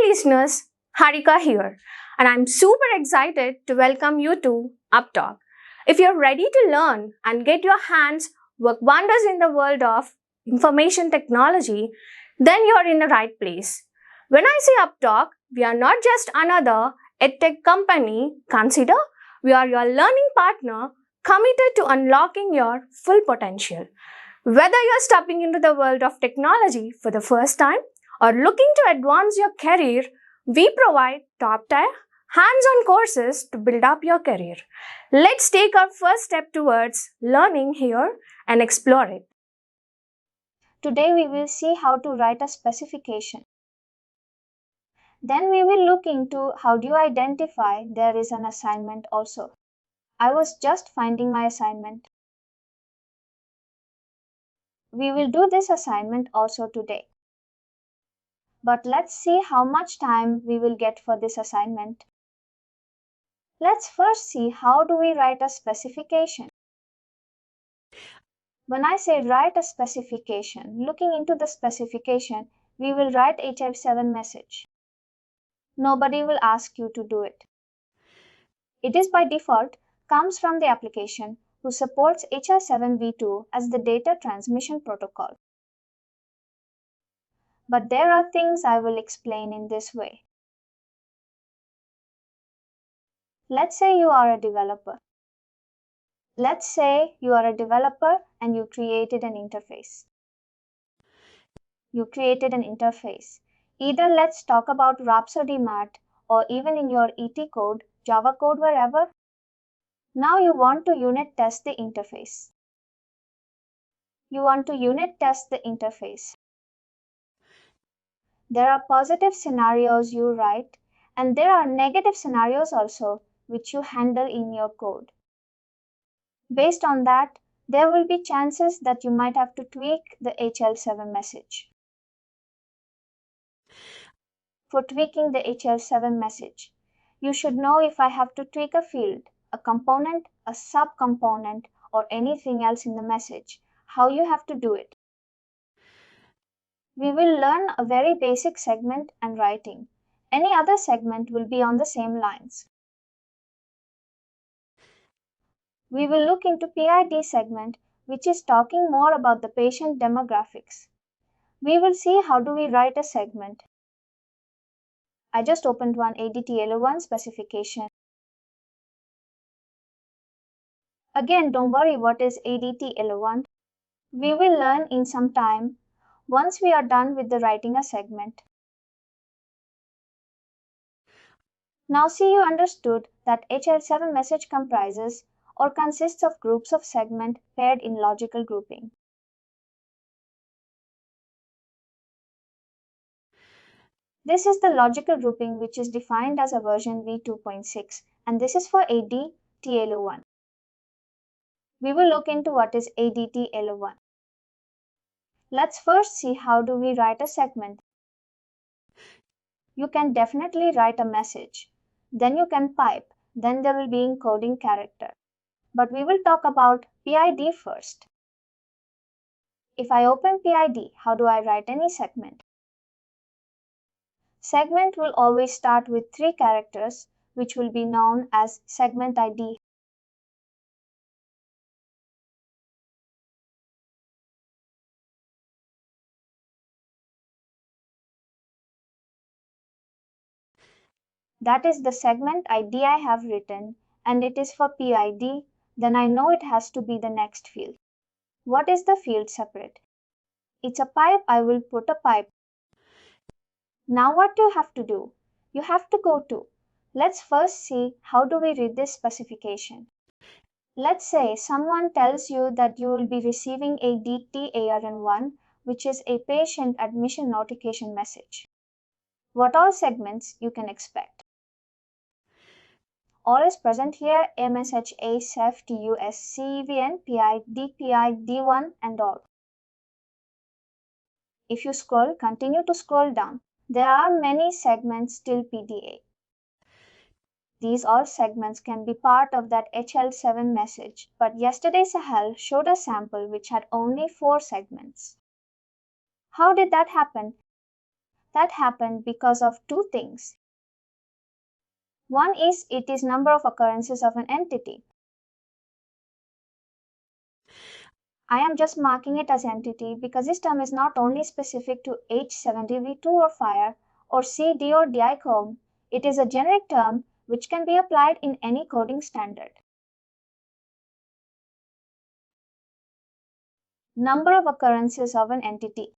listeners, Harika here, and I'm super excited to welcome you to Upptalk. If you're ready to learn and get your hands work wonders in the world of information technology, then you're in the right place. When I say Upptalk, we are not just another edtech company. Consider we are your learning partner committed to unlocking your full potential. Whether you're stepping into the world of technology for the first time or looking to advance your career, we provide top-tier, hands-on courses to build up your career. Let's take our first step towards learning here and explore it. Today we will see how to write a specification. Then we will look into how do you identify there is an assignment also. I was just finding my assignment. We will do this assignment also today. But let's see how much time we will get for this assignment. Let's first see how do we write a specification. When I say write a specification, looking into the specification, we will write HL7 message. Nobody will ask you to do it. It is by default comes from the application who supports HL7v2 as the data transmission protocol. But there are things I will explain in this way. Let's say you are a developer. Let's say you are a developer and you created an interface. Either let's talk about Rhapsody Mat or even in your ET code, Java code, wherever. Now you want to unit test the interface. There are positive scenarios you write, and there are negative scenarios also which you handle in your code. Based on that, there will be chances that you might have to tweak the HL7 message. For tweaking the HL7 message, you should know if I have to tweak a field, a component, a subcomponent, or anything else in the message, how you have to do it. We will learn a very basic segment and writing. Any other segment will be on the same lines. We will look into PID segment, which is talking more about the patient demographics. We will see how do we write a segment. I just opened one ADT-LO1 specification. Again, don't worry what is ADT-LO1. We will learn in some time once we are done with the writing a segment. Now see you understood that HL7 message comprises or consists of groups of segment paired in logical grouping. This is the logical grouping which is defined as a version v2.6 and this is for ADT-LO1. We will look into what is ADT-LO1. Let's first see how do we write a segment. You can definitely write a message. Then you can pipe. Then there will be encoding character. But we will talk about PID first. If I open PID, how do I write any segment? Segment will always start with 3 characters, which will be known as segment ID. That is the segment ID I have written, and it is for PID, then I know it has to be the next field. What is the field separate? It's a pipe, I will put a pipe. Now what do you have to do? You have to go to. Let's first see how do we read this specification. Let's say someone tells you that you will be receiving a DTARN1, which is a patient admission notification message. What all segments you can expect? All is present here, MSH, ASEF, TUS, CEVN, PI, DPI, D1 and all. If you scroll, continue to scroll down. There are many segments till PDA. These all segments can be part of that HL7 message, but yesterday Sahel showed a sample which had only 4 segments. How did that happen? That happened because of two things. One is it is number of occurrences of an entity. I am just marking it as entity because this term is not only specific to H7V2 or FHIR or CD or DI code, it is a generic term which can be applied in any coding standard. Number of occurrences of an entity.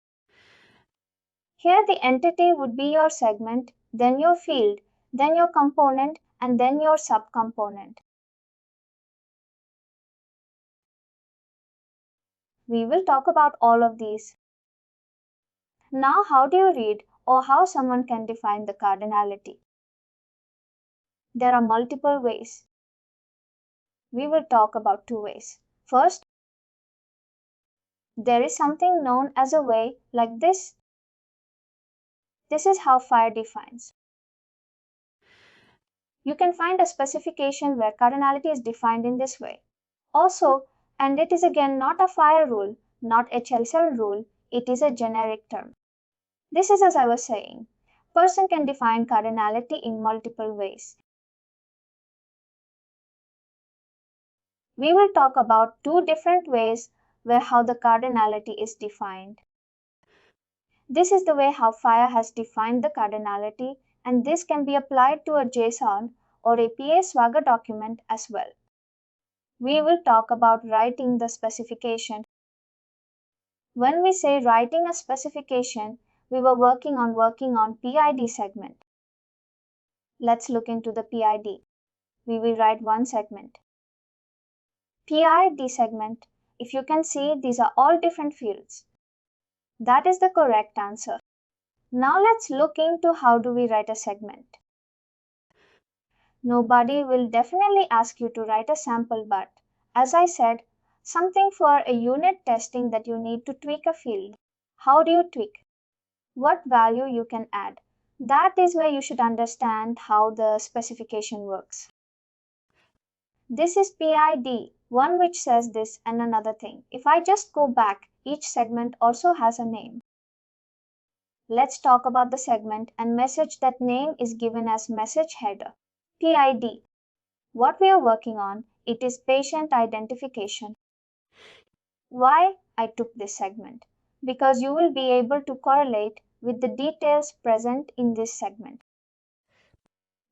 Here the entity would be your segment, then your field, then your component, and then your subcomponent. We will talk about all of these. Now, how do you read or how someone can define the cardinality? There are multiple ways. We will talk about two ways. First, there is something known as a way like this. This is how FHIR defines. You can find a specification where cardinality is defined in this way. Also, and it is again not a FHIR rule, not HL7 rule, it is a generic term. This is as I was saying. Person can define cardinality in multiple ways. We will talk about two different ways where how the cardinality is defined. This is the way how FHIR has defined the cardinality, and this can be applied to a JSON or a PA Swagger document as well. We will talk about writing the specification. When we say writing a specification, we were working on PID segment. Let's look into the PID. We will write one segment. PID segment, if you can see, these are all different fields. That is the correct answer. Now let's look into how do we write a segment. Nobody will definitely ask you to write a sample, but as I said, something for a unit testing that you need to tweak a field. How do you tweak? What value you can add? That is where you should understand how the specification works. This is PID, one which says this and another thing. If I just go back, each segment also has a name. Let's talk about the segment and message. That name is given as message header. PID. What we are working on, it is patient identification. Why I took this segment? Because you will be able to correlate with the details present in this segment.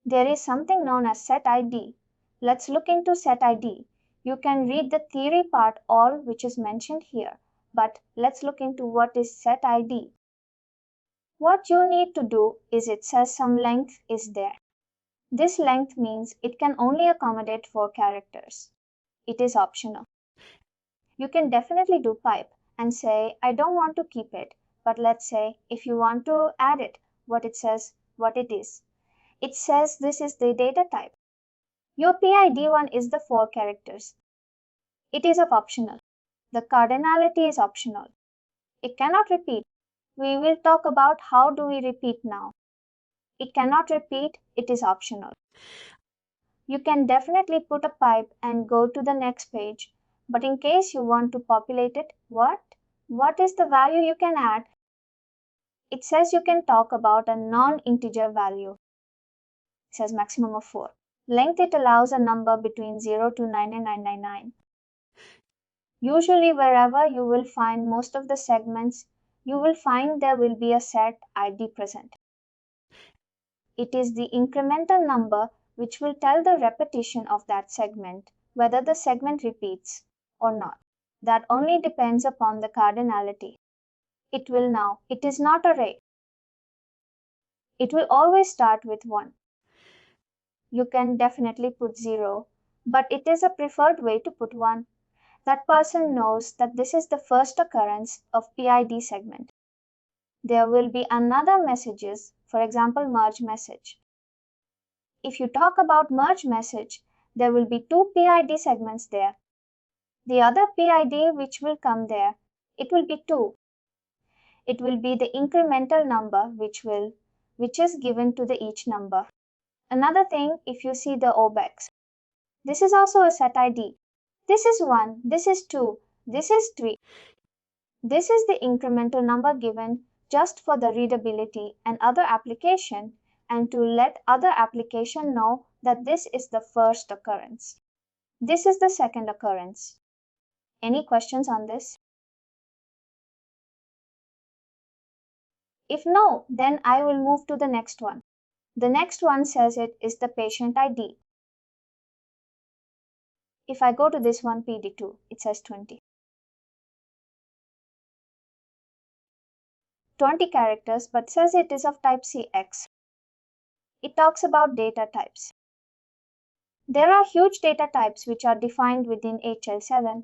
There is something known as set ID. Let's look into set ID. You can read the theory part all which is mentioned here, but let's look into what is set ID. What you need to do is it says some length is there. This length means it can only accommodate 4 characters. It is optional. You can definitely do pipe and say, I don't want to keep it, but let's say if you want to add it, what it says, what it is. It says this is the data type. Your PID one is the 4 characters. It is of optional. The cardinality is optional. It cannot repeat. We will talk about how do we repeat now. It cannot repeat, it is optional. You can definitely put a pipe and go to the next page, but in case you want to populate it, what is the value you can add? It says you can talk about a non-integer value. It says maximum of 4. Length, it allows a number between 0 to 99999. Usually wherever you will find most of the segments, you will find there will be a set ID present. It is the incremental number which will tell the repetition of that segment, whether the segment repeats or not. That only depends upon the cardinality. It is not array. It will always start with 1. You can definitely put 0, but it is a preferred way to put 1. That person knows that this is the first occurrence of PID segment. There will be another messages, for example, merge message. If you talk about merge message, there will be 2 PID segments there. The other PID which will come there, it will be 2. It will be the incremental number which is given to the each number. Another thing, if you see the OBEX, this is also a set ID. This is 1, this is 2, this is 3. This is the incremental number given just for the readability and other application, and to let other application know that this is the first occurrence. This is the second occurrence. Any questions on this? If no, then I will move to the next one. The next one says it is the patient ID. If I go to this one, PD2, it says 20. 20 characters, but says it is of type CX. It talks about data types. There are huge data types which are defined within HL7.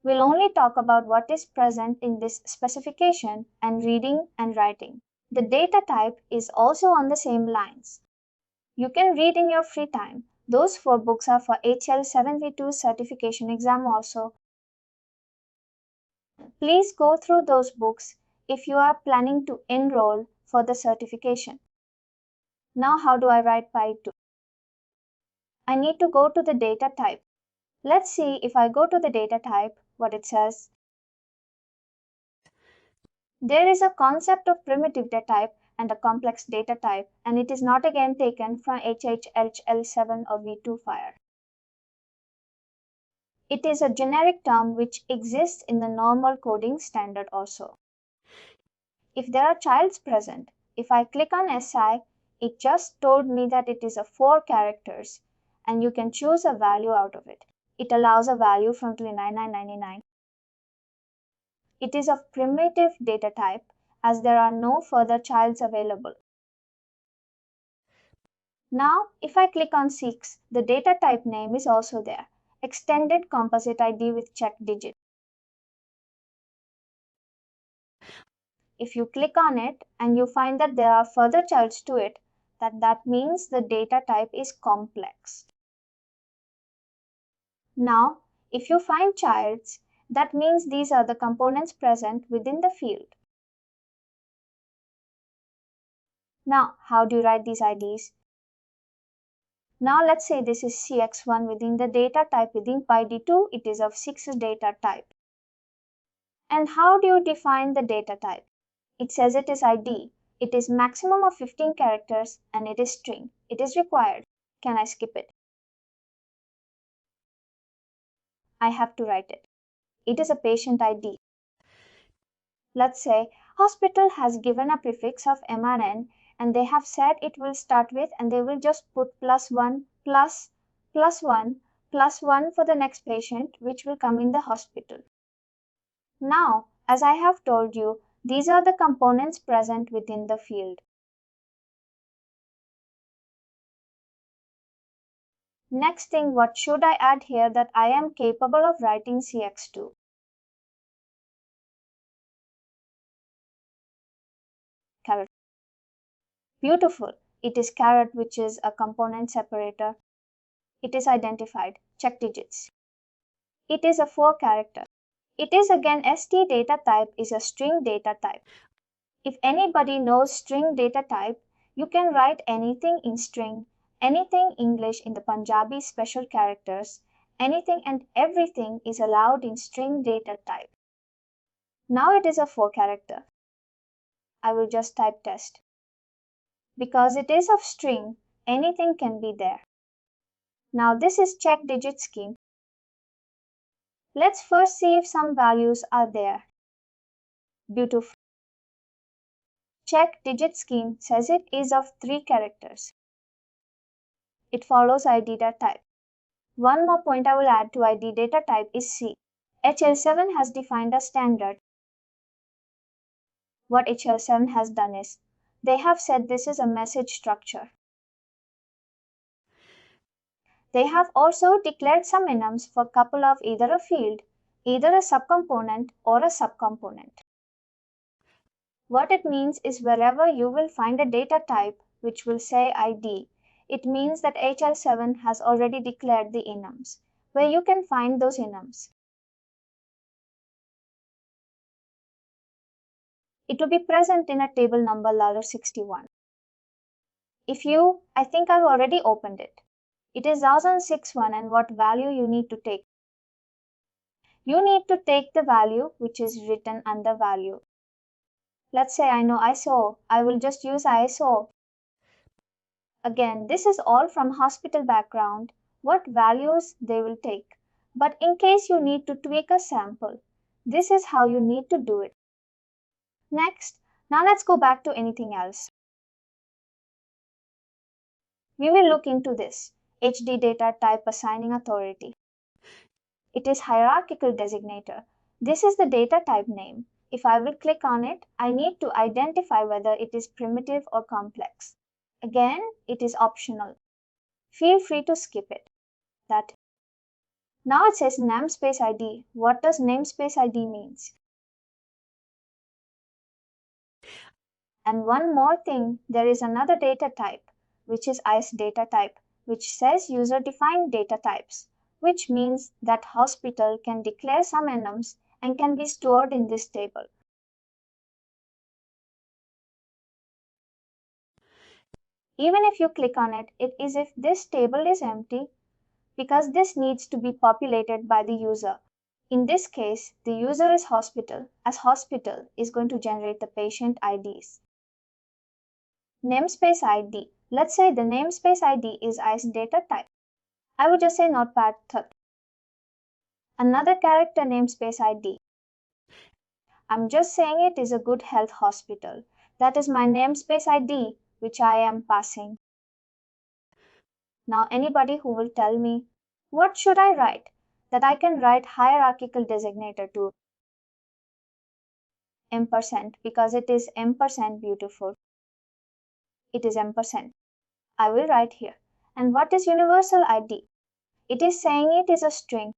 We'll only talk about what is present in this specification and reading and writing. The data type is also on the same lines. You can read in your free time. Those 4 books are for HL7V2 certification exam also. Please go through those books if you are planning to enroll for the certification. Now how do I write PI2? I need to go to the data type. Let's see if I go to the data type, what it says. There is a concept of primitive data type and a complex data type, and it is not again taken from FHIR HL7 or V2 FHIR. It is a generic term which exists in the normal coding standard also. If there are childs present, if I click on SI, it just told me that it is a 4 characters and you can choose a value out of it. It allows a value from 29999. It is of primitive data type as there are no further childs available. Now, if I click on 6, the data type name is also there. Extended composite ID with check digit. If you click on it and you find that there are further childs to it, that means the data type is complex. Now, if you find childs, that means these are the components present within the field. Now, how do you write these IDs? Now, let's say this is CX1 within the data type within PyD2, it is of 6 data type. And how do you define the data type? It says it is ID. It is maximum of 15 characters and it is string. It is required. Can I skip it? I have to write it. It is a patient ID. Let's say hospital has given a prefix of MRN and they have said it will start with, and they will just put +1 +1 for the next patient which will come in the hospital. Now, as I have told you, these are the components present within the field. Next thing, what should I add here that I am capable of writing CX2? Caret. Beautiful. It is caret, which is a component separator. It is identified. Check digits. It is a 4 character. It is again ST data type is a string data type. If anybody knows string data type, you can write anything in string, anything English in the Punjabi special characters, anything and everything is allowed in string data type. Now it is a 4 character. I will just type test. Because it is of string, anything can be there. Now this is check digit scheme. Let's first see if some values are there. Beautiful. Check digit scheme says it is of 3 characters. It follows ID data type. One more point I will add to ID data type is C. HL7 has defined a standard. What HL7 has done is, they have said this is a message structure. They have also declared some enums for couple of either a field, either a subcomponent or a subcomponent. What it means is wherever you will find a data type which will say ID, it means that HL7 has already declared the enums, where you can find those enums. It will be present in a table number $61. I think I've already opened it. It is 1061 and what value you need to take? You need to take the value which is written under value. Let's say I know ISO, I will just use ISO. Again, this is all from hospital background, what values they will take. But in case you need to tweak a sample, this is how you need to do it. Next, now let's go back to anything else. We will look into this HD data type assigning authority. It is hierarchical designator. This is the data type name. If I will click on it, I need to identify whether it is primitive or complex. Again, it is optional. Feel free to skip it. That. Now it says namespace ID. What does namespace ID means? And one more thing, there is another data type, which is IS data type, which says user defined data types, which means that hospital can declare some enums and can be stored in this table. Even if you click on it, it is if this table is empty because this needs to be populated by the user. In this case, the user is hospital, as hospital is going to generate the patient IDs. Namespace ID. Let's say the namespace ID is IS data type. I would just say notepad. Another character namespace ID. I'm just saying it is a good health hospital. That is my namespace ID, which I am passing. Now anybody who will tell me, what should I write? That I can write hierarchical designator to ampersand because it is ampersand beautiful. It is ampersand. I will write here. And what is universal ID? It is saying it is a string.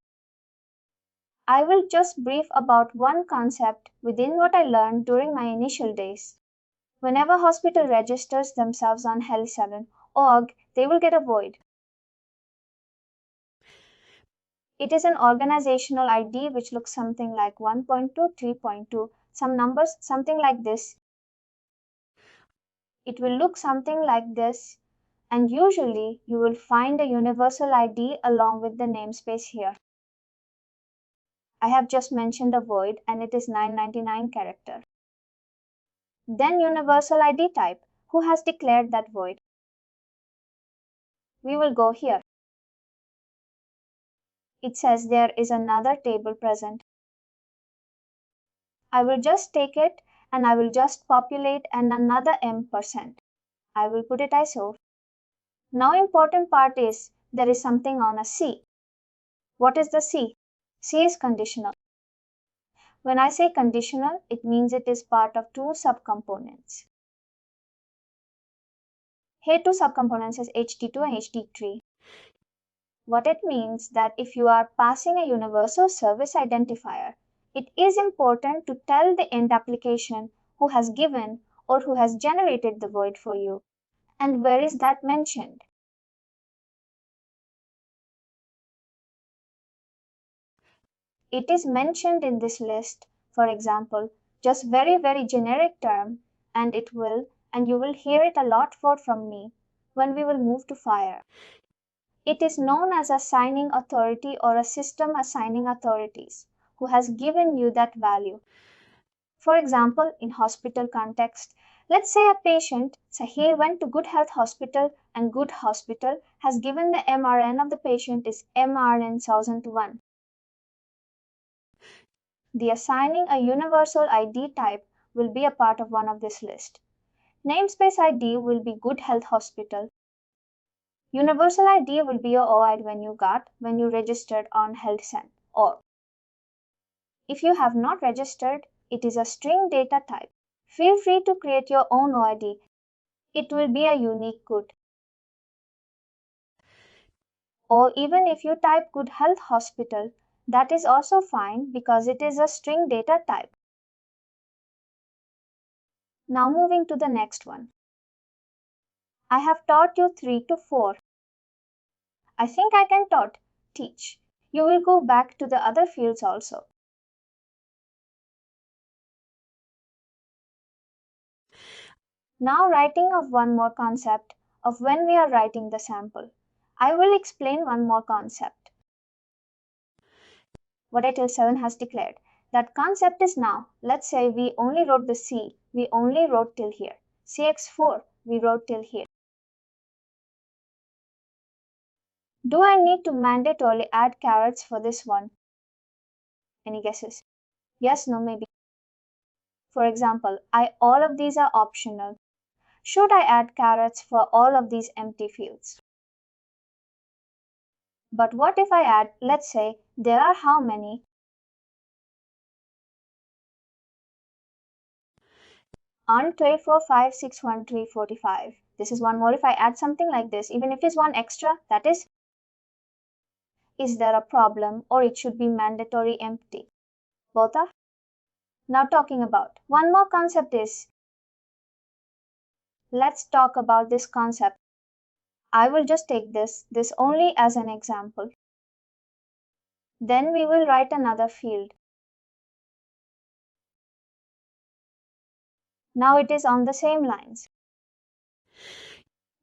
I will just brief about one concept within what I learned during my initial days. Whenever hospital registers themselves on HL7 org, they will get a void. It is an organizational ID which looks something like 1.2, 3.2, some numbers, something like this. It will look something like this, and usually you will find a universal ID along with the namespace here. I have just mentioned a void and it is 999 character. Then universal ID type, who has declared that void? We will go here. It says there is another table present. I will just take it and I will just populate and another ampersand. I will put it ISO. Now important part is there is something on a C. What is the C? C is conditional. When I say conditional, it means it is part of two subcomponents. Here two subcomponents is HD2 and HD3. What it means that if you are passing a universal service identifier, it is important to tell the end application who has given or who has generated the void for you. And where is that mentioned? It is mentioned in this list, for example, just very generic term, and you will hear it a lot from me when we will move to FHIR. It is known as a signing authority or a system assigning authorities who has given you that value. For example, in hospital context, let's say a patient, so he went to Good Health Hospital and Good Hospital has given the MRN of the patient is MRN 1001. The assigning a universal ID type will be a part of one of this list. Namespace ID will be Good Health Hospital. Universal ID will be your OID when you registered on HealthSend or if you have not registered, it is a string data type. Feel free to create your own OID. It will be a unique good. Or even if you type Good Health Hospital, that is also fine because it is a string data type. Now moving to the next one. I have taught you 3 to 4. I think I can teach. You will go back to the other fields also. Now writing of one more concept of when we are writing the sample. I will explain one more concept. What HL7 has declared, That concept is now, let's say we only wrote the C, we only wrote till here. CX4, we wrote till here. Do I need to mandatorily add carets for this one? Any guesses? Yes, no, maybe. For example, all of these are optional. Should I add carets for all of these empty fields? But what if I add, let's say, there are how many? On 3, 4, 5, 6, 1, 3, 45. This is one more. If I add something like this, even if it's one extra, that is there a problem or it should be mandatory empty? Both are. Now talking about one more concept is, let's talk about this concept. I will just take this only as an example. Then we will write another field. Now it is on the same lines.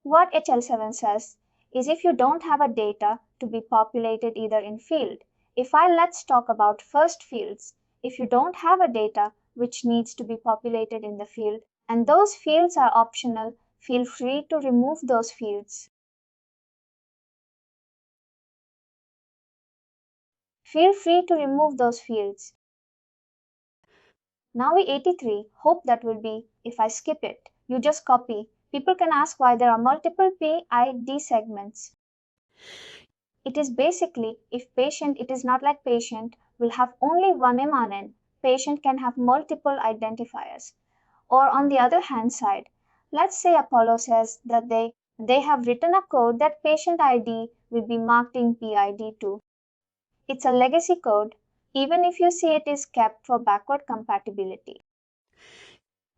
What HL7 says is if you don't have a data to be populated either in field, let's talk about first fields. If you don't have a data which needs to be populated in the field and those fields are optional, feel free to remove those fields. Feel free to remove those fields. Now we 83, hope that will be, if I skip it, you just copy. People can ask why there are multiple PID segments. It is basically, if patient, it is not like patient will have only one mRNA, patient can have multiple identifiers. Or on the other hand side, let's say Apollo says that they have written a code that patient ID will be marked in PID2. It's a legacy code, even if you see it is kept for backward compatibility.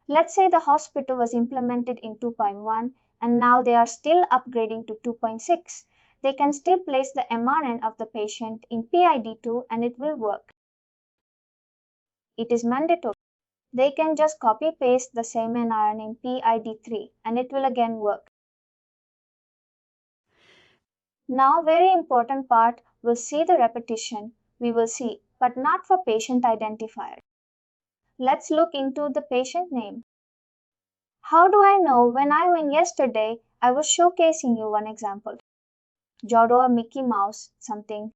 Let's say the hospital was implemented in 2.1 and now they are still upgrading to 2.6. They can still place the mRNA of the patient in PID2 and it will work. It is mandatory. They can just copy paste the same mRNA in PID3 and it will again work. Now very important part, we'll see the repetition, we will see, but not for patient identifier. Let's look into the patient name. How do I know when I went yesterday? I was showcasing you one example. Jodo, Mickey Mouse, something.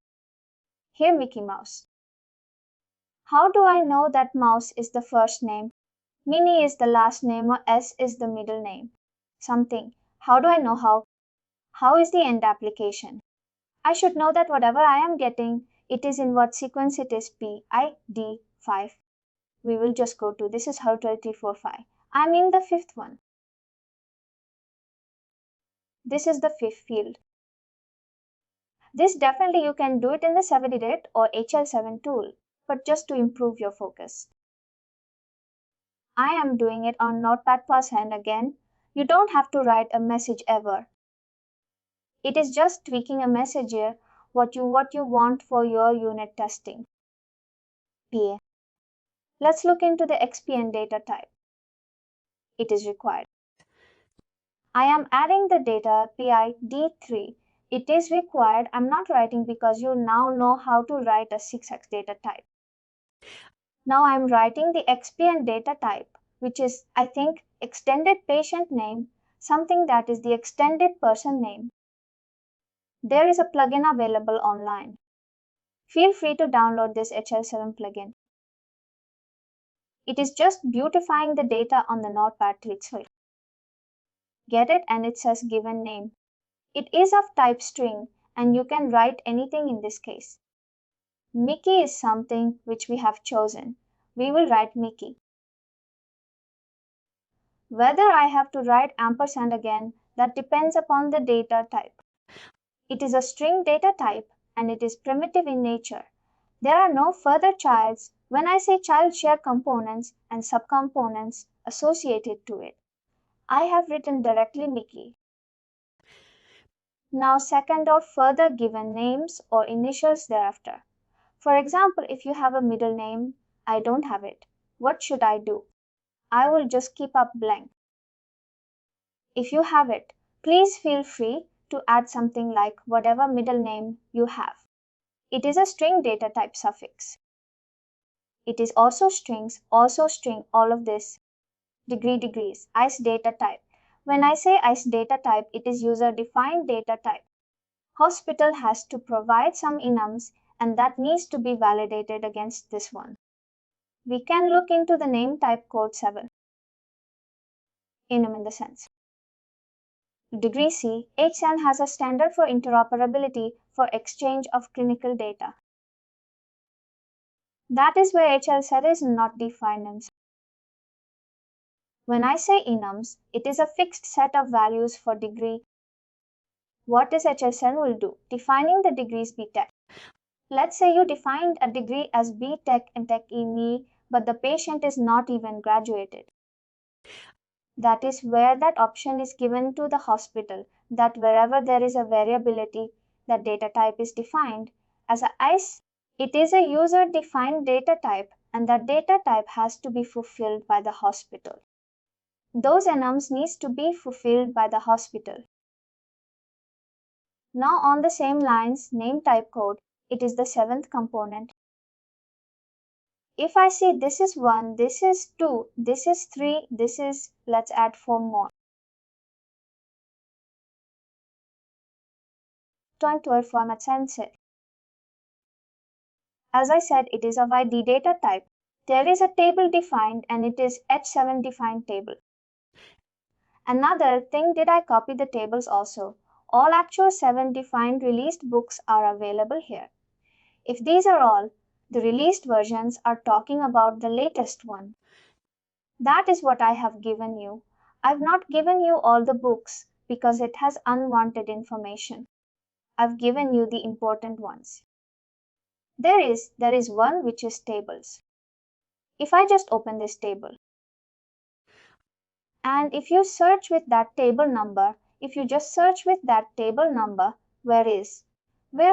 Here Mickey Mouse. How do I know that Mouse is the first name? Minnie is the last name or S is the middle name? Something. How do I know how? How is the end application? I should know that whatever I am getting, it is in what sequence it is PID5. We will just go to, this is HIR345. I'm in the fifth one. This is the fifth field. This definitely you can do it in the 70-DIT or HL7 tool, but just to improve your focus. I am doing it on Notepad+, and again, you don't have to write a message ever. It is just tweaking a message here, what you want for your unit testing. PA. Let's look into the XPN data type. It is required. I am adding the data PID3. It is required. I'm not writing because you now know how to write a 6x data type. Now I'm writing the XPN data type, which is, I think, extended patient name, something that is the extended person name. There is a plugin available online. Feel free to download this HL7 plugin. It is just beautifying the data on the Notepad. Get it? And it says given name. It is of type string and you can write anything in this case. Mickey is something which we have chosen. We will write Mickey. Whether I have to write ampersand again, that depends upon the data type. It is a string data type and it is primitive in nature. There are no further childs when I say child share components and subcomponents associated to it. I have written directly Mickey. Now second or further given names or initials thereafter. For example, if you have a middle name, I don't have it. What should I do? I will just keep up blank. If you have it, please feel free to add something like whatever middle name you have. It is a string data type suffix. It is also strings, also string, all of this. Degree, degrees, ICE data type. When I say ICE data type, it is user defined data type. Hospital has to provide some enums and that needs to be validated against this one. We can look into the name type code 7. Enum in the sense. Degree C, HL has a standard for interoperability for exchange of clinical data. That is where HL set is not defined. When I say enums, it is a fixed set of values for degree. What is HSN will do? Defining the degrees BTech. Let's say you defined a degree as BTech and Tech ME, but the patient is not even graduated. That is where that option is given to the hospital, that wherever there is a variability, that data type is defined as a ICE. It is a user-defined data type, and that data type has to be fulfilled by the hospital. Those enums needs to be fulfilled by the hospital. Now on the same lines, name type code, it is the 7th component. If I say this is 1, this is 2, this is 3, this is, let's add 4 more. Turn to our format sensor. As I said, it is of ID data type. There is a table defined and it is H7 defined table. Another thing, did I copy the tables also? All actual 7 defined released books are available here. If these are all, the released versions are talking about the latest one. That is what I have given you. I've not given you all the books because it has unwanted information. I've given you the important ones. There is one which is tables. If I just open this table, and if you search with that table number, where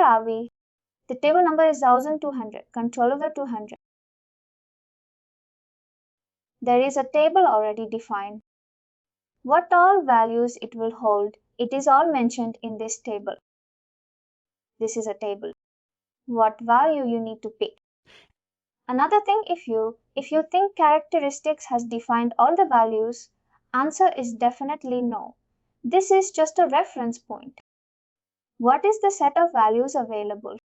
are we? The table number is 1200, control over 200. There is a table already defined. What all values it will hold, it is all mentioned in this table. This is a table. What value you need to pick. Another thing, if you think characteristics has defined all the values, answer is definitely no. This is just a reference point. What is the set of values available?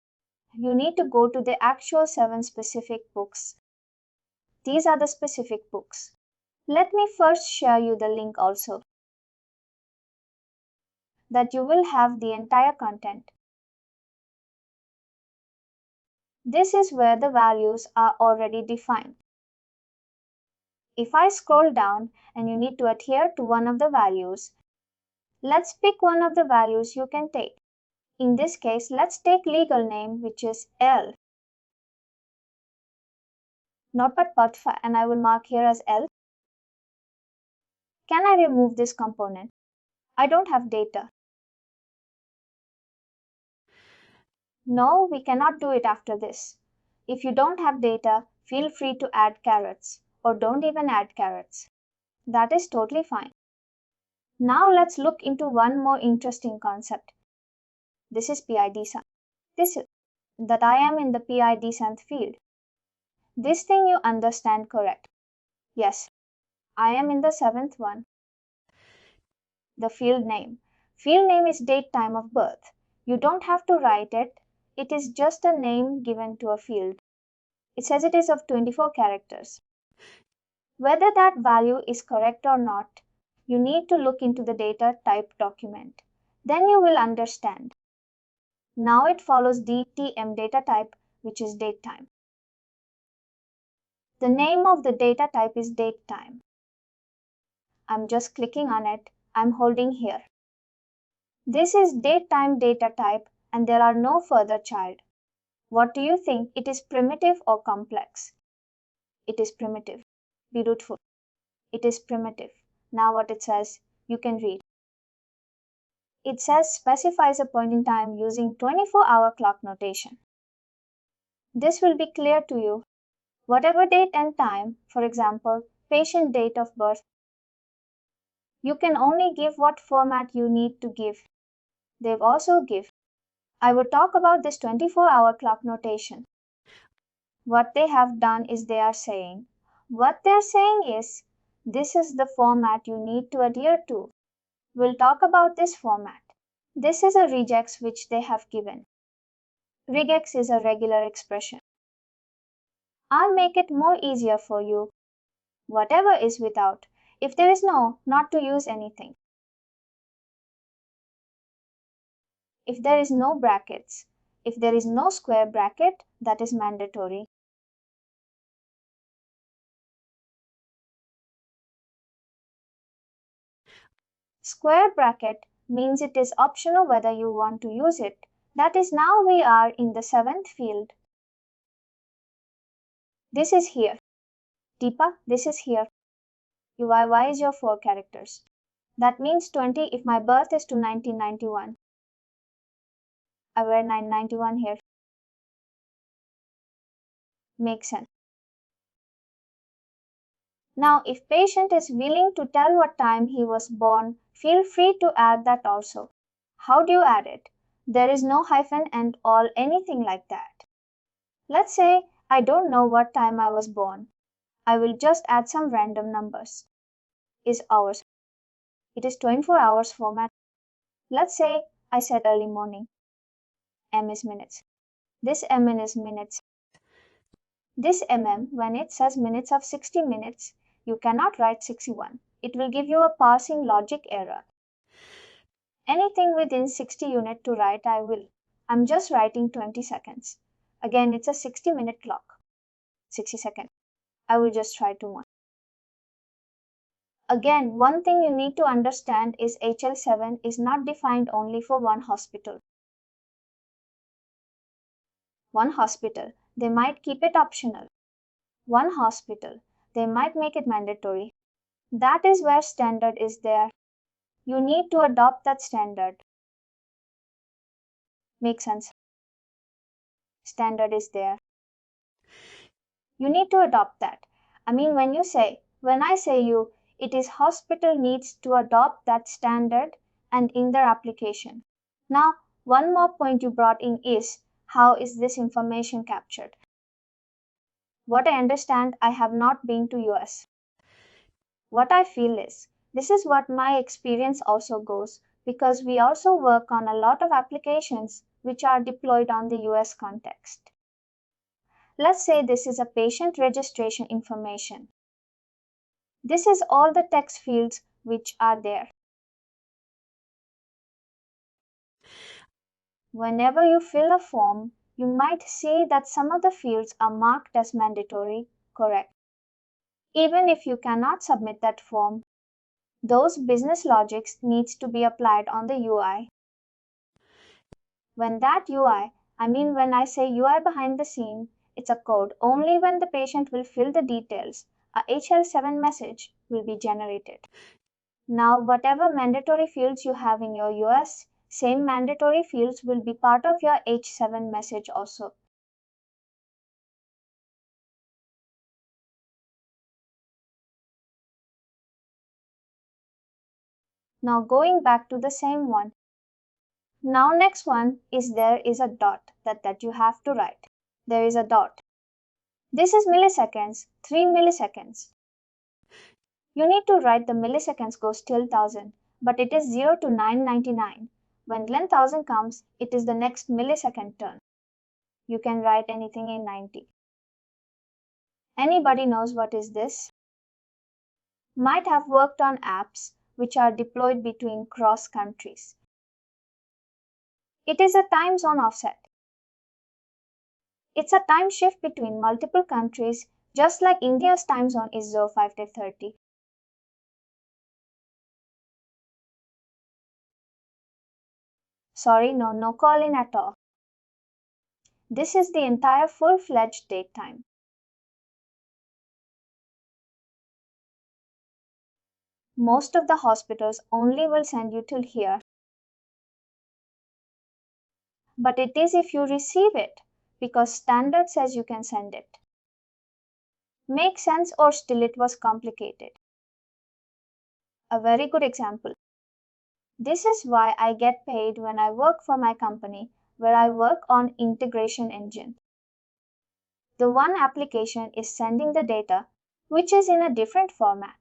You need to go to the actual 7 specific books. These are the specific books. Let me first share you the link also, that you will have the entire content. This is where the values are already defined. If I scroll down and you need to adhere to one of the values, let's pick one of the values you can take. In this case, let's take legal name, which is L. Notepad part 5, and I will mark here as L. Can I remove this component? I don't have data. No, we cannot do it after this. If you don't have data, feel free to add carrots, or don't even add carrots. That is totally fine. Now let's look into one more interesting concept. This is PID sum. This is that I am in the PID sum field. This thing you understand correct. Yes, I am in the 7th one. The field name. Field name is date time of birth. You don't have to write it. It is just a name given to a field. It says it is of 24 characters. Whether that value is correct or not, you need to look into the data type document. Then you will understand. Now it follows DTM data type, which is date time. The name of the data type is date time. I'm just clicking on it. I'm holding here. This is date time data type and there are no further child. What do you think? It is primitive or complex? It is primitive. Beautiful. It is primitive. Now what it says, you can read. It says specifies a point in time using 24-hour clock notation. This will be clear to you. Whatever date and time, for example, patient date of birth, you can only give what format you need to give. They've also give. I will talk about this 24-hour clock notation. What they have done is they're saying is this is the format you need to adhere to. We'll talk about this format. This is a regex which they have given. Regex is a regular expression. I'll make it more easier for you. Whatever is without, if there is no, not to use anything. If there is no brackets, if there is no square bracket, that is mandatory. Square bracket means it is optional whether you want to use it. That is, now we are in the 7th field. This is here. Deepa, this is here. UIY is your 4 characters. That means 20 if my birth is to 1991. I wear 991 here. Makes sense. Now, if patient is willing to tell what time he was born, feel free to add that also. How do you add it? There is no hyphen and all anything like that. Let's say I don't know what time I was born. I will just add some random numbers. Is hours. It is 24 hours format. Let's say I said early morning. M is minutes. This MN is minutes. This when it says minutes of 60 minutes, you cannot write 61. It will give you a parsing logic error. Anything within 60 unit to write I will. I'm just writing 20 seconds. Again, it's a 60-minute clock. 60 seconds. I will just try 2 more. Again, one thing you need to understand is HL7 is not defined only for one hospital. One hospital, they might keep it optional. One hospital, they might make it mandatory. That is where standard is there. You need to adopt that standard. Make sense? Standard is there. You need to adopt that. I mean, when I say you, it is hospital needs to adopt that standard and in their application. Now, one more point you brought in is, how is this information captured? What I understand, I have not been to US. What I feel is, this is what my experience also goes, because we also work on a lot of applications which are deployed on the US context. Let's say this is a patient registration information. This is all the text fields which are there. Whenever you fill a form, you might see that some of the fields are marked as mandatory, correct. Even if you cannot submit that form, those business logics needs to be applied on the UI. When I say UI behind the scene, it's a code. Only when the patient will fill the details, a HL7 message will be generated. Now, whatever mandatory fields you have in your US, same mandatory fields will be part of your H7 message also. Now, going back to the same one. Now, next one is there is a dot that you have to write. There is a dot. This is milliseconds, 3 milliseconds. You need to write the milliseconds goes till 1000, but it is 0 to 999. When 1000 comes, it is the next millisecond turn. You can write anything in 90. Anybody knows what is this? Might have worked on apps which are deployed between cross countries. It is a time zone offset. It's a time shift between multiple countries, just like India's time zone is 05 to 30. Sorry, no call in at all. This is the entire full-fledged date time. Most of the hospitals only will send you till here. But it is if you receive it, because standard says you can send it. Make sense or still it was complicated? A very good example. This is why I get paid when I work for my company, where I work on integration engine. The one application is sending the data, which is in a different format.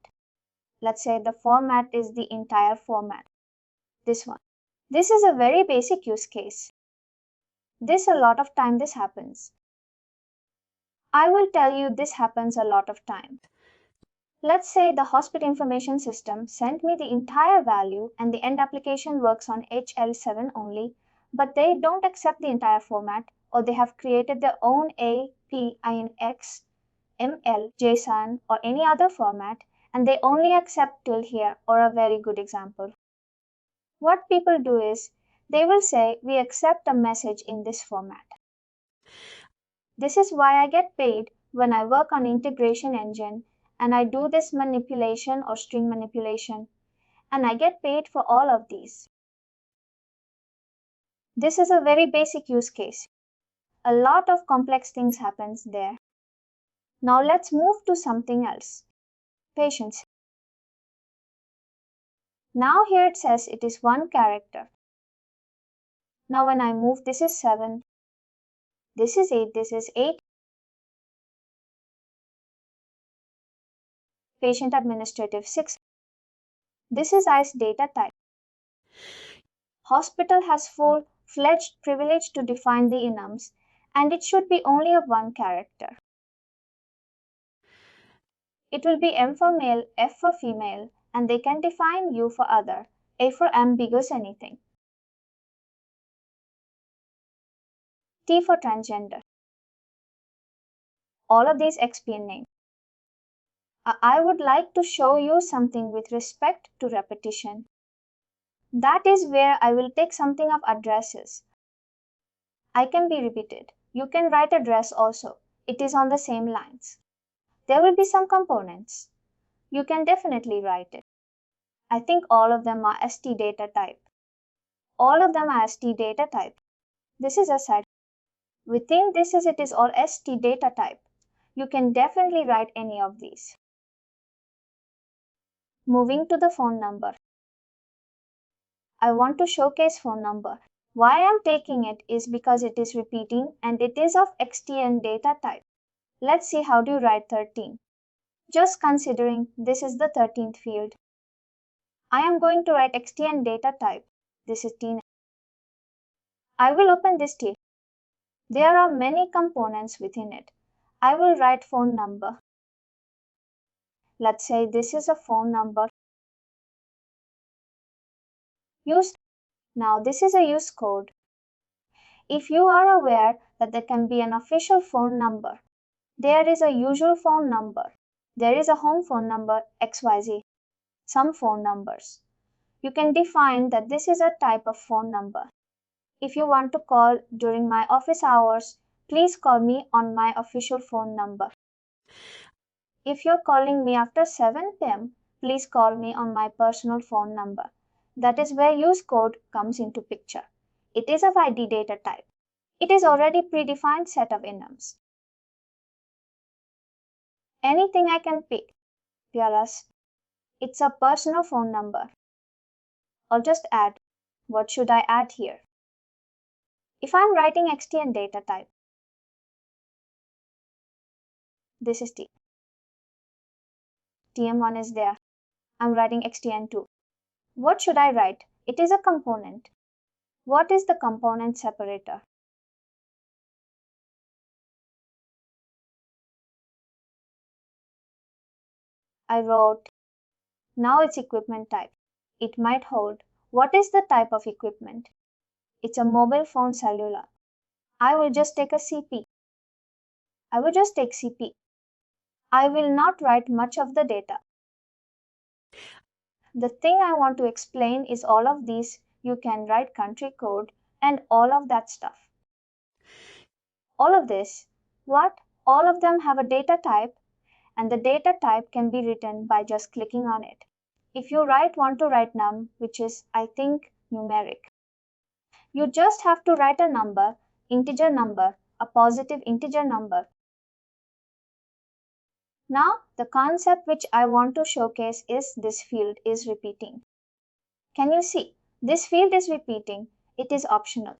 Let's say the format is the entire format. This one. This is a very basic use case. A lot of time this happens. I will tell you this happens a lot of time. Let's say the hospital information system sent me the entire value and the end application works on HL7 only, but they don't accept the entire format, or they have created their own APINX, ML, JSON or any other format, and they only accept till here, or a very good example. What people do is, they will say, we accept a message in this format. This is why I get paid when I work on integration engine and I do this manipulation or string manipulation, and I get paid for all of these. This is a very basic use case. A lot of complex things happens there. Now let's move to something else. Patience. Now here it says it is one character. Now when I move, this is 7, this is 8, this is 8. Patient administrative 6. This is ICE data type. Hospital has full-fledged privilege to define the enums, and it should be only of one character. It will be M for male, F for female, and they can define U for other, A for ambiguous anything, T for transgender. All of these XPN names. I would like to show you something with respect to repetition. That is where I will take something of addresses. I can be repeated. You can write address also. It is on the same lines. There will be some components. You can definitely write it. I think all of them are ST data type. All of them are ST data type. This is a side. Within this it is all ST data type. You can definitely write any of these. Moving to the phone number. I want to showcase phone number. Why I am taking it is because it is repeating and it is of XTN data type. Let's see how do you write 13. Just considering this is the 13th field. I am going to write XTN data type. This is T. I will open this T. There are many components within it. I will write phone number. Let's say this is a phone number. Use. Now this is a use code. If you are aware that there can be an official phone number, there is a usual phone number, there is a home phone number XYZ, some phone numbers. You can define that this is a type of phone number. If you want to call during my office hours, please call me on my official phone number. If you're calling me after 7 p.m., please call me on my personal phone number. That is where use code comes into picture. It is of ID data type. It is already predefined set of enums. Anything I can pick. PRS. It's a personal phone number. I'll just add. What should I add here? If I'm writing XTN data type, this is T. TM1 is there. I'm writing XTN2. What should I write? It is a component. What is the component separator? I wrote. Now it's equipment type. It might hold. What is the type of equipment? It's a mobile phone cellular. I will just take a CP. I will just take CP. I will not write much of the data. The thing I want to explain is all of these. You can write country code and all of that stuff. All of this, what? All of them have a data type, and the data type can be written by just clicking on it. If you want to write num, which is, I think, numeric, you just have to write a number, integer number, a positive integer number. Now, the concept which I want to showcase is this field is repeating. Can you see? This field is repeating. It is optional.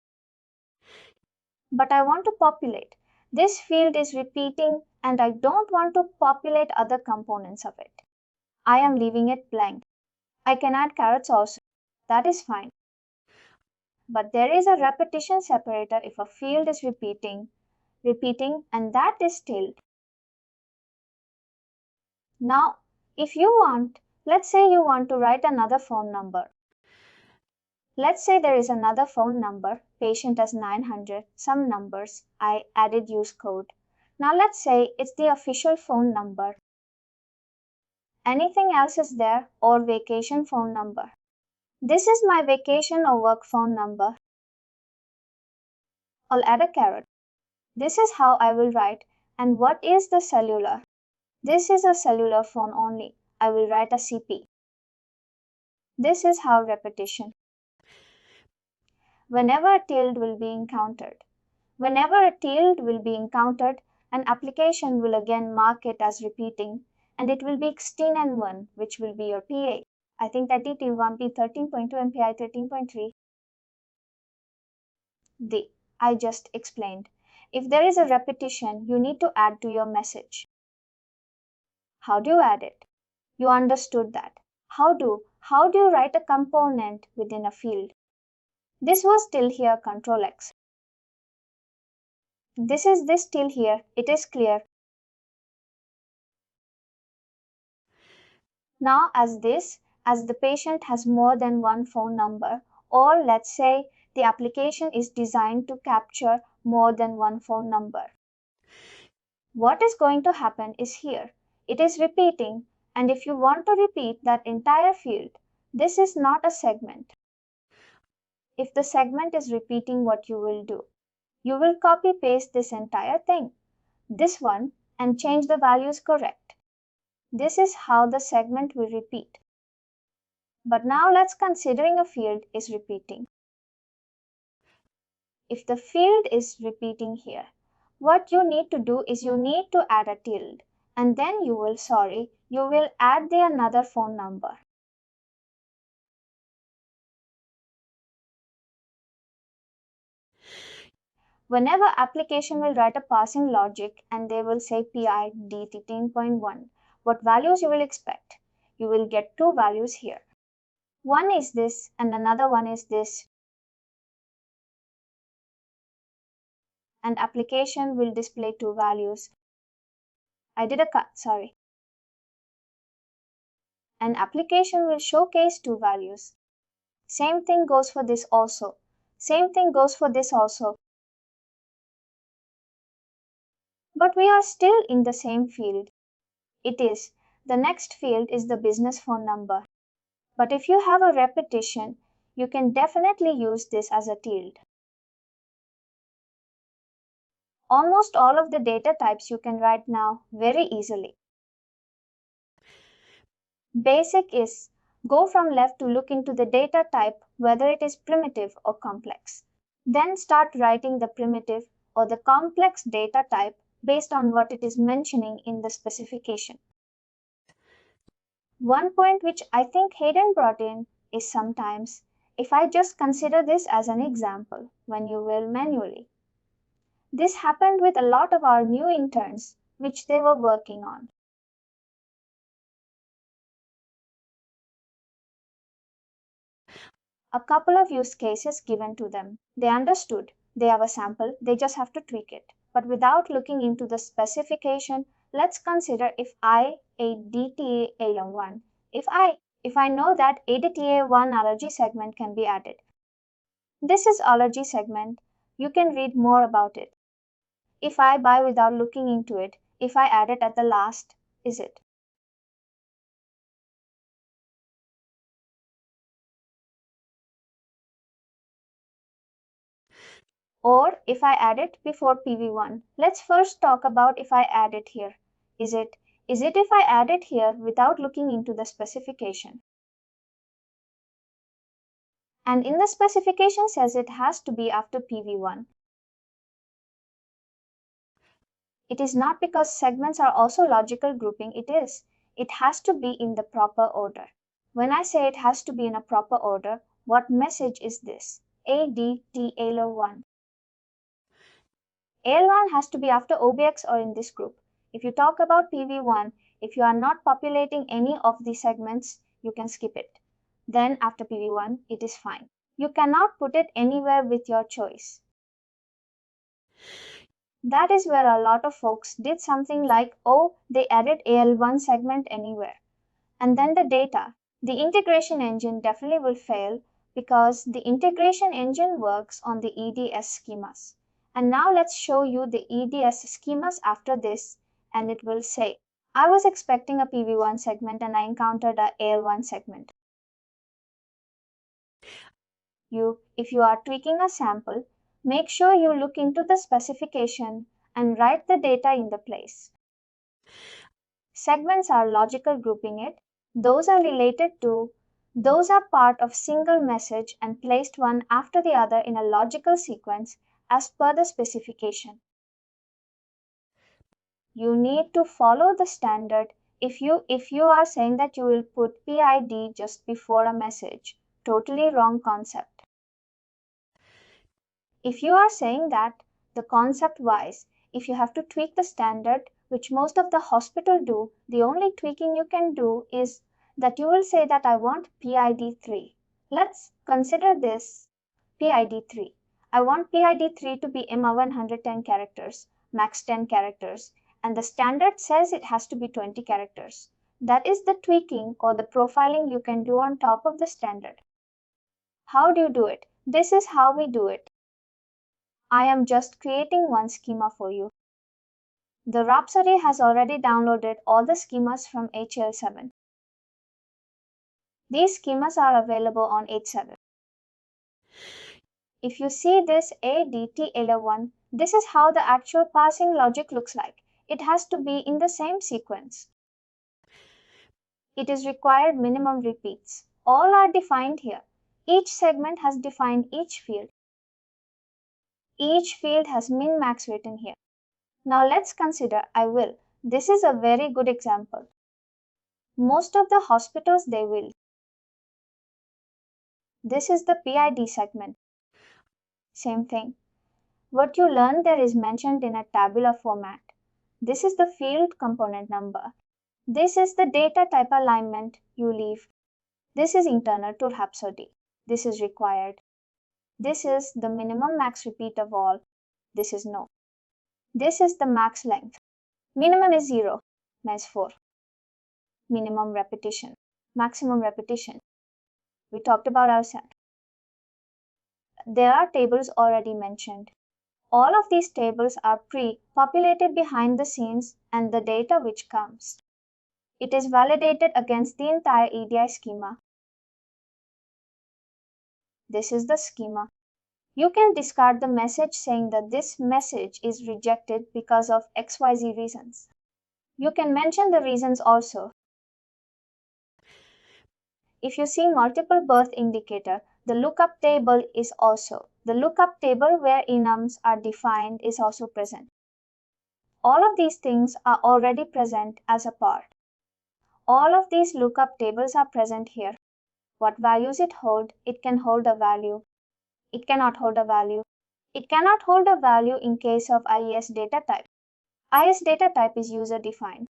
But I want to populate. This field is repeating and I don't want to populate other components of it. I am leaving it blank. I can add carrots also. That is fine. But there is a repetition separator if a field is repeating, and that is tilde. Now, if you want, let's say you want to write another phone number. Let's say there is another phone number, patient as 900, some numbers, I added use code. Now let's say it's the official phone number. Anything else is there or vacation phone number. This is my vacation or work phone number. I'll add a caret. This is how I will write. And what is the cellular? This is a cellular phone only. I will write a CP. This is how repetition. Whenever a tilde will be encountered. Whenever a tilde will be encountered, an application will again mark it as repeating, and it will be 16 and 1, which will be your PA. I think that it will be 13.2 and PI 13.3. I just explained. If there is a repetition, you need to add to your message. How do you add it? You understood that. How do you write a component within a field? This was till here Control X. This is this till here. It is clear. Now as the patient has more than one phone number, or let's say the application is designed to capture more than one phone number. What is going to happen is here. It is repeating, and if you want to repeat that entire field, this is not a segment. If the segment is repeating, what you will do? You will copy paste this entire thing, this one, and change the values correct. This is how the segment will repeat. But now let's considering a field is repeating. If the field is repeating here, what you need to do is you need to add a tilde, and then you will add the another phone number. Whenever application will write a passing logic and they will say PI D13.1, what values you will expect? You will get two values here. One is this and another one is this. And application will display two values. I did a cut, sorry. An application will showcase two values. Same thing goes for this also. Same thing goes for this also. But we are still in the same field. The next field is the business phone number. But if you have a repetition, you can definitely use this as a tilde. Almost all of the data types you can write now very easily. Basic is go from left to look into the data type whether it is primitive or complex. Then start writing the primitive or the complex data type based on what it is mentioning in the specification. One point which I think Hayden brought in is sometimes, if I just consider this as an example, when you will manually. This happened with a lot of our new interns, which they were working on. A couple of use cases given to them. They understood. They have a sample. They just have to tweak it. But without looking into the specification, let's consider if I ADTA ALM1. If I know that ADTA1 allergy segment can be added. This is allergy segment. You can read more about it. If I buy without looking into it, if I add it at the last, is it? Or if I add it before PV1. Let's first talk about if I add it here. Is it if I add it here without looking into the specification? And in the specification says it has to be after PV1. It is not because segments are also logical grouping, it is. It has to be in the proper order. When I say it has to be in a proper order, what message is this? ADTALO1. AL1 has to be after OBX or in this group. If you talk about PV1, if you are not populating any of the segments, you can skip it. Then after PV1, it is fine. You cannot put it anywhere with your choice. That is where a lot of folks did something like, oh, they added AL1 segment anywhere. And then the integration engine definitely will fail because the integration engine works on the EDS schemas. And now let's show you the EDS schemas after this, and it will say, I was expecting a PV1 segment and I encountered a AL1 segment. If you are tweaking a sample, make sure you look into the specification and write the data in the place. Segments are logical grouping it. Those are part of single message and placed one after the other in a logical sequence as per the specification. You need to follow the standard. If you are saying that you will put PID just before a message, totally wrong concept. If you are saying that, the concept wise, if you have to tweak the standard, which most of the hospital do, the only tweaking you can do is that you will say that I want PID3. Let's consider this PID3. I want PID3 to be MA 110 characters, max 10 characters, and the standard says it has to be 20 characters. That is the tweaking or the profiling you can do on top of the standard. How do you do it? This is how we do it. I am just creating one schema for you. The Rhapsody has already downloaded all the schemas from HL7. These schemas are available on H7. If you see this ADT11, this is how the actual parsing logic looks like. It has to be in the same sequence. It is required minimum repeats. All are defined here. Each segment has defined each field. Each field has min-max written here. Now let's consider I will. This is a very good example. Most of the hospitals they will. This is the PID segment. Same thing. What you learn there is mentioned in a tabular format. This is the field component number. This is the data type alignment you leave. This is internal to Rhapsody. This is required. This is the minimum max repeat of all. This is no. This is the max length. Minimum is 0, max 4. Minimum repetition. Maximum repetition. We talked about our set. There are tables already mentioned. All of these tables are pre-populated behind the scenes and the data which comes. It is validated against the entire EDI schema. This is the schema. You can discard the message saying that this message is rejected because of XYZ reasons. You can mention the reasons also. If you see multiple birth indicator, the lookup table is also. The lookup table where enums are defined is also present. All of these things are already present as a part. All of these lookup tables are present here. What values it hold? It can hold a value. It cannot hold a value. It cannot hold a value in case of IES data type. IES data type is user defined.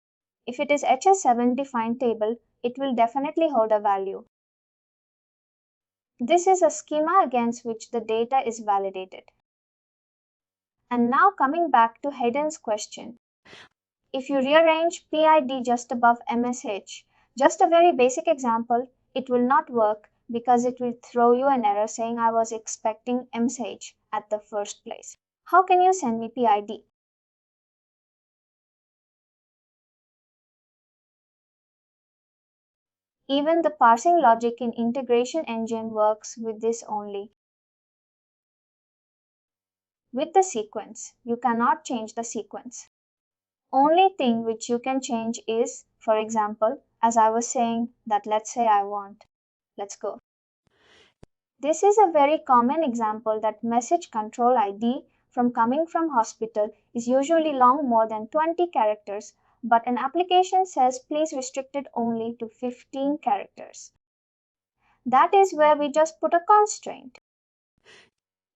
If it is HS7 defined table, it will definitely hold a value. This is a schema against which the data is validated. And now coming back to Hayden's question. If you rearrange PID just above MSH, just a very basic example, it will not work because it will throw you an error saying I was expecting MSH at the first place. How can you send me PID? Even the parsing logic in integration engine works with this only. With the sequence, you cannot change the sequence. Only thing which you can change is, for example, as I was saying that let's say I want. Let's go. This is a very common example that message control ID from coming from hospital is usually long more than 20 characters, but an application says please restrict it only to 15 characters. That is where we just put a constraint.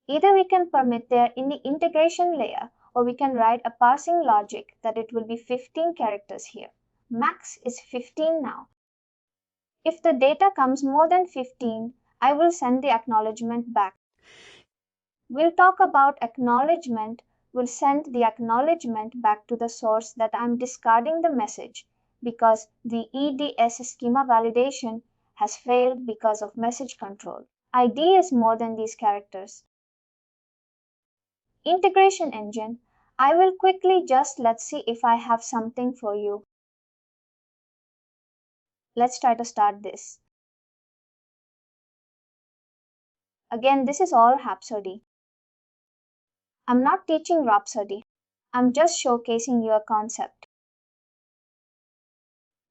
Either we can permit there in the integration layer or we can write a parsing logic that it will be 15 characters here. Max is 15 now. If the data comes more than 15, I will send the acknowledgement back. We'll talk about acknowledgement. We'll send the acknowledgement back to the source that I'm discarding the message because the EDS schema validation has failed because of message control. ID is more than these characters. Integration engine. I will quickly let's see if I have something for you. Let's try to start this. Again, this is all Rhapsody. I'm not teaching Rhapsody. I'm just showcasing your concept.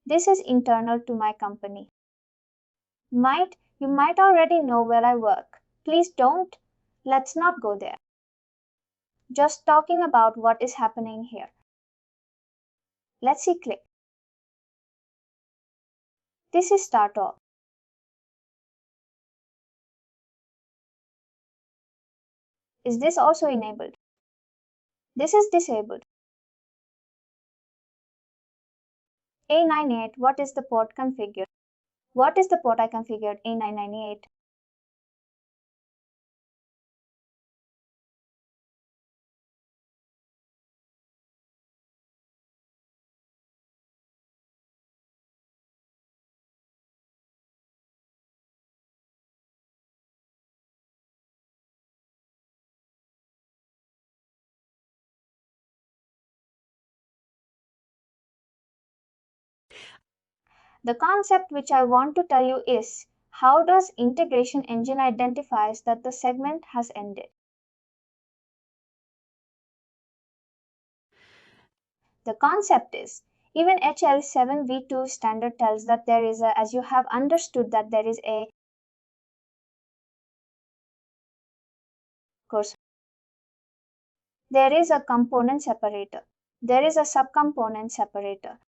This is internal to my company. You might already know where I work. Please don't. Let's not go there. Just talking about what is happening here. Let's see click. This is start all. Is this also enabled? This is disabled. A98, what is the port configured? What is the port I configured? A998. The concept which I want to tell you is how does integration engine identifies that the segment has ended? The concept is even HL7 V2 standard tells that there is a, as you have understood that there is a course. There is a component separator. There is a subcomponent separator.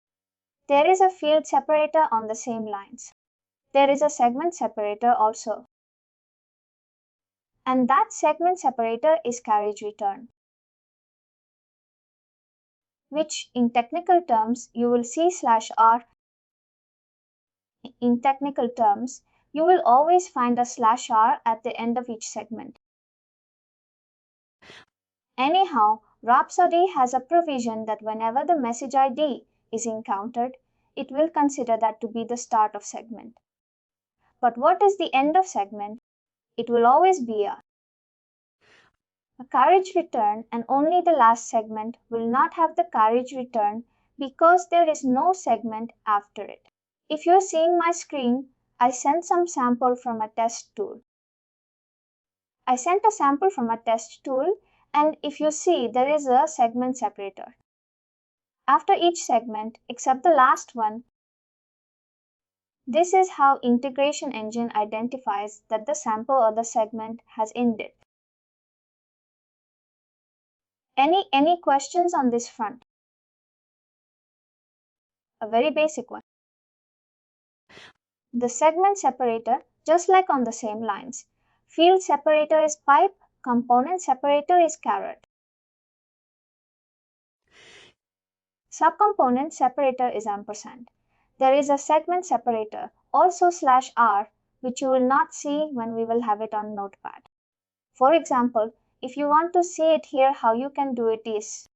There is a field separator on the same lines. There is a segment separator also. And that segment separator is carriage return, which in technical terms you will see /r. In technical terms, you will always find a /r at the end of each segment. Anyhow, Rhapsody has a provision that whenever the message ID is encountered, it will consider that to be the start of segment. But what is the end of segment? It will always be a carriage return, and only the last segment will not have the carriage return because there is no segment after it. If you're seeing my screen, I sent some sample from a test tool. I sent a sample from a test tool, and if you see, there is a segment separator. After each segment, except the last one, this is how integration engine identifies that the sample or the segment has ended. Any questions on this front? A very basic one. The segment separator, just like on the same lines. Field separator is pipe, component separator is caret. Subcomponent separator is ampersand. There is a segment separator, also /r, which you will not see when we will have it on Notepad. For example, if you want to see it here, how you can do it is,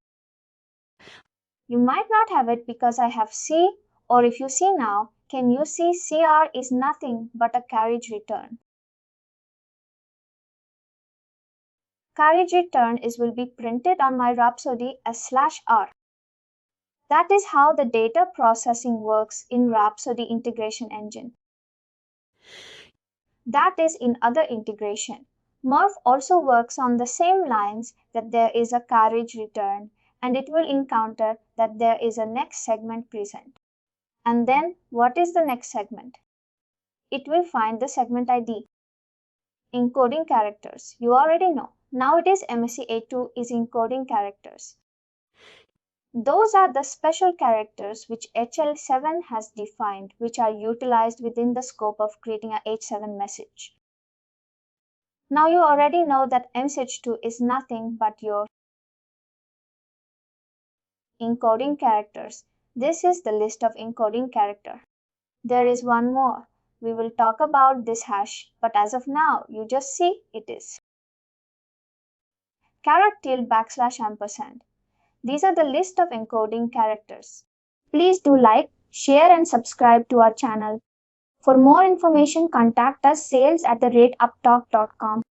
you might not have it because I have C, or if you see now, can you see CR is nothing but a carriage return. Carriage return will be printed on my Rhapsody as /r. That is how the data processing works in Rhapsody integration engine. That is in other integration. Murph also works on the same lines that there is a carriage return and it will encounter that there is a next segment present. And then what is the next segment? It will find the segment ID. Encoding characters. You already know. Nowadays MSc A2 is encoding characters. Those are the special characters which HL7 has defined, which are utilized within the scope of creating a H7 message. Now you already know that message2 is nothing but your Encoding characters. This is the list of encoding character. There is one more. We will talk about this hash, but as of now, you just see it is. ~ampersand. These are the list of encoding characters. Please do like, share and subscribe to our channel. For more information, contact us sales@uptalk.com.